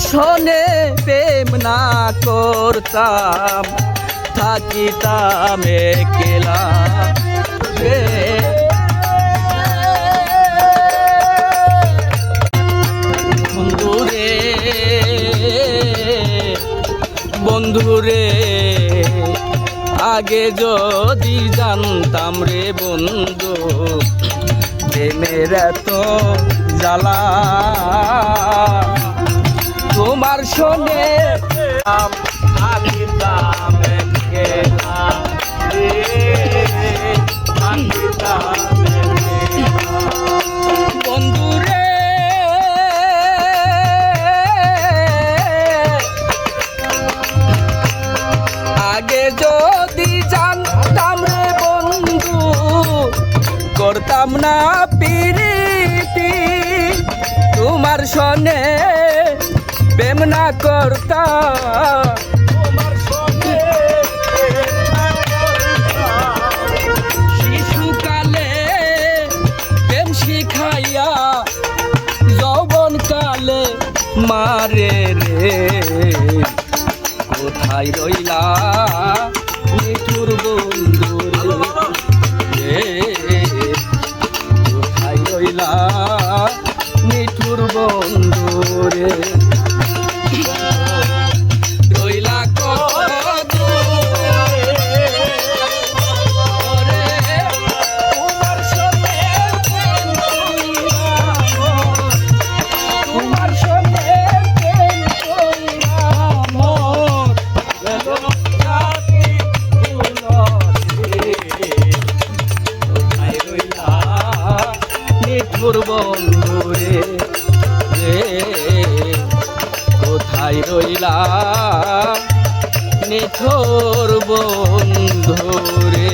শোনে প্রেম না করতাম থাকিতাম একলা বন্ধুরে বন্ধুরে আগে যদি জানতাম রে বন্ধু প্রেমের তো জ্বালা তোমার শোনে থাকিতাম একলা বন্ধুরে আগে যদি জানতাম রে বন্ধু করতাম না পিরিতি তোমার শোনে প্রেম না করতাম শিশুকালে প্রেম শিখাইয়া যৌবন কালে মারে রে কোথায় রইলা নিঠুর বন্ধু রে কোথায় রইলা নিঠুর বন্ধু রে রইলা কত তোমার সঙ্গে তোমার সঙ্গে নিঠুর বন্ধুরে কোথায় রইলা নিঠুর বন্ধুরে।